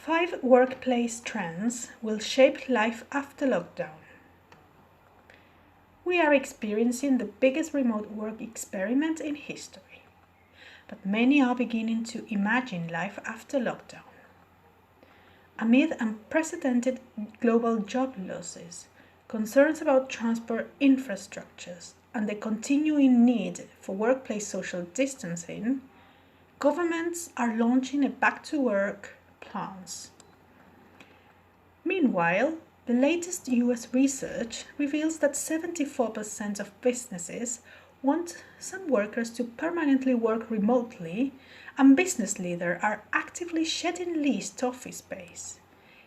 5 workplace trends will shape life after lockdown. We are experiencing the biggest remote work experiment in history, but many are beginning to imagine life after lockdown. Amid unprecedented global job losses, concerns about transport infrastructures, and the continuing need for workplace social distancing, governments are launching a back-to-work plans. Meanwhile, the latest US research reveals that 74% of businesses want some workers to permanently work remotely, and business leaders are actively shedding leased office space,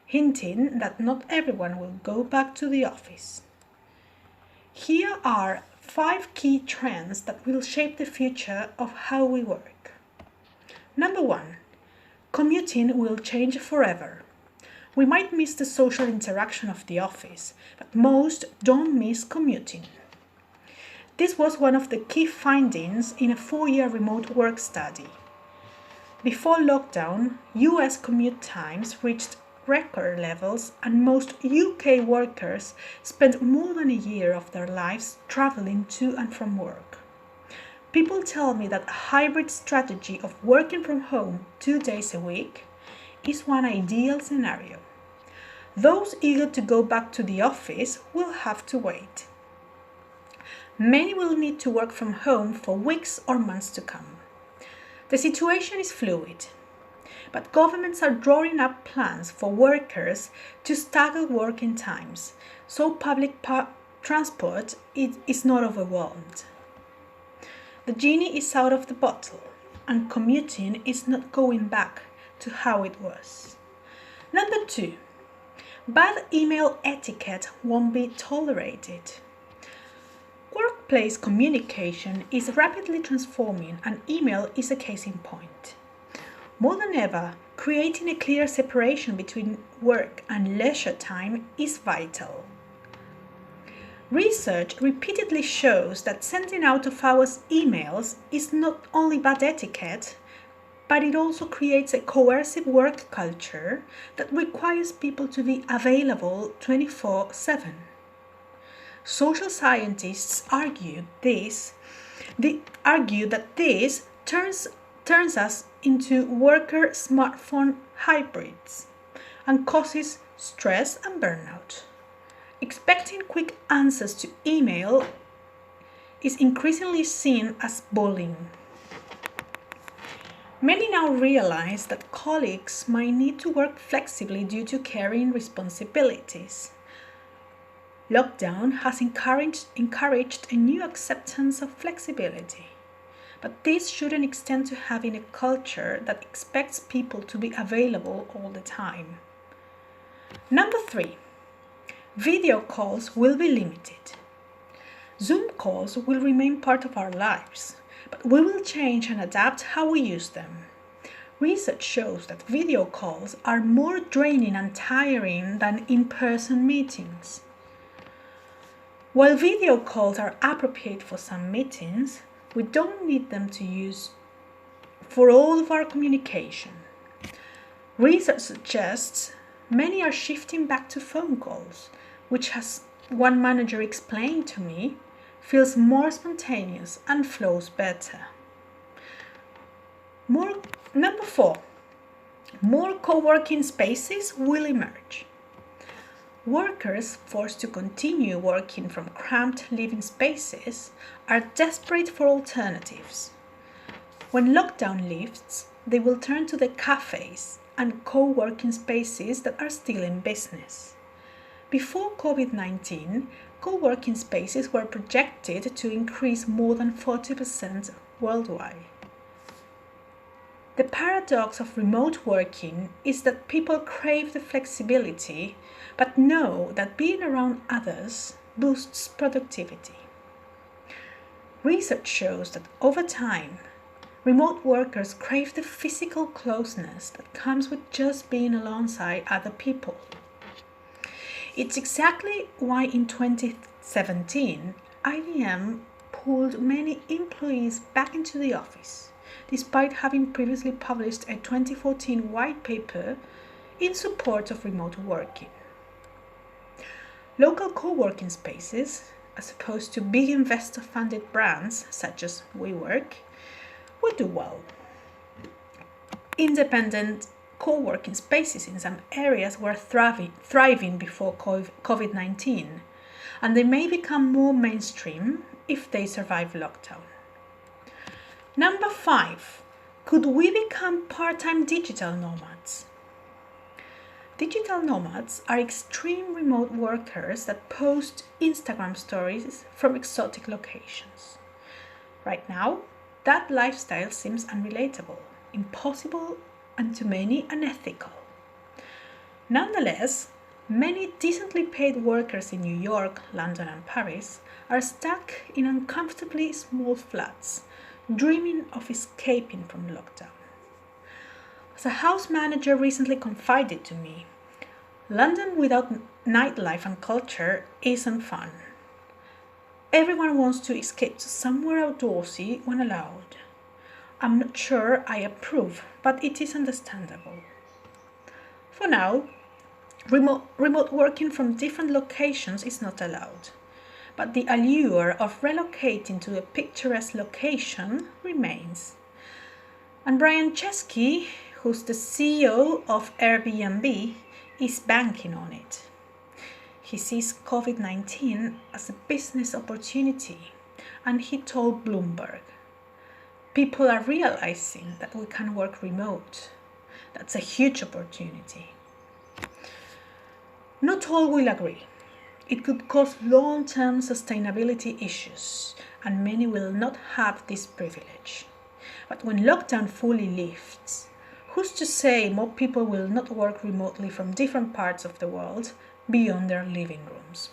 hinting that not everyone will go back to the office. Here are 5 key trends that will shape the future of how we work. Number 1. Commuting will change forever. We might miss the social interaction of the office, but most don't miss commuting. This was one of the key findings in a 4-year remote work study. Before lockdown, US commute times reached record levels, and most UK workers spent more than a year of their lives traveling to and from work. People tell me that a hybrid strategy of working from home 2 days a week is one ideal scenario. Those eager to go back to the office will have to wait. Many will need to work from home for weeks or months to come. The situation is fluid, but governments are drawing up plans for workers to stagger working times, so public transport is not overwhelmed. The genie is out of the bottle, and commuting is not going back to how it was. Number 2. Bad email etiquette won't be tolerated. Workplace communication is rapidly transforming, and email is a case in point. More than ever, creating a clear separation between work and leisure time is vital. Research repeatedly shows that sending out-of-hours emails is not only bad etiquette, but it also creates a coercive work culture that requires people to be available 24/7. Social scientists argue that this turns us into worker smartphone hybrids and causes stress and burnout. Expecting quick answers to email is increasingly seen as bullying. Many now realize that colleagues might need to work flexibly due to caring responsibilities. Lockdown has encouraged a new acceptance of flexibility, but this shouldn't extend to having a culture that expects people to be available all the time. Number 3. Video calls will be limited. Zoom calls will remain part of our lives, but we will change and adapt how we use them. Research shows that video calls are more draining and tiring than in-person meetings. While video calls are appropriate for some meetings, we don't need them to use for all of our communication. Research suggests many are shifting back to phone calls, which, as one manager explained to me, feels more spontaneous and flows better. Number 4. More coworking spaces will emerge. Workers forced to continue working from cramped living spaces are desperate for alternatives. When lockdown lifts, they will turn to the cafes and co-working spaces that are still in business. Before COVID-19, co-working spaces were projected to increase more than 40% worldwide. The paradox of remote working is that people crave the flexibility, but know that being around others boosts productivity. Research shows that over time, remote workers crave the physical closeness that comes with just being alongside other people. It's exactly why in 2017, IBM pulled many employees back into the office, despite having previously published a 2014 white paper in support of remote working. Local coworking spaces, as opposed to big investor-funded brands such as WeWork, would do well. Independent co-working spaces in some areas were thriving before COVID-19, and they may become more mainstream if they survive lockdown. Number 5. Could we become part-time digital nomads? Digital nomads are extreme remote workers that post Instagram stories from exotic locations. Right now, that lifestyle seems unrelatable, impossible, and to many unethical. Nonetheless, many decently paid workers in New York, London, and Paris are stuck in uncomfortably small flats, dreaming of escaping from lockdown. As a house manager recently confided to me, London without nightlife and culture isn't fun. Everyone wants to escape to somewhere outdoorsy when allowed. I'm not sure I approve, but it is understandable. For now, remote working from different locations is not allowed, but the allure of relocating to a picturesque location remains. And Brian Chesky, who's the CEO of AirBnB, is banking on it. He sees COVID-19 as a business opportunity, and he told Bloomberg, "People are realizing that we can work remote. That's a huge opportunity." Not all will agree. It could cause long-term sustainability issues, and many will not have this privilege. But when lockdown fully lifts, who's to say more people will not work remotely from different parts of the world beyond their living rooms?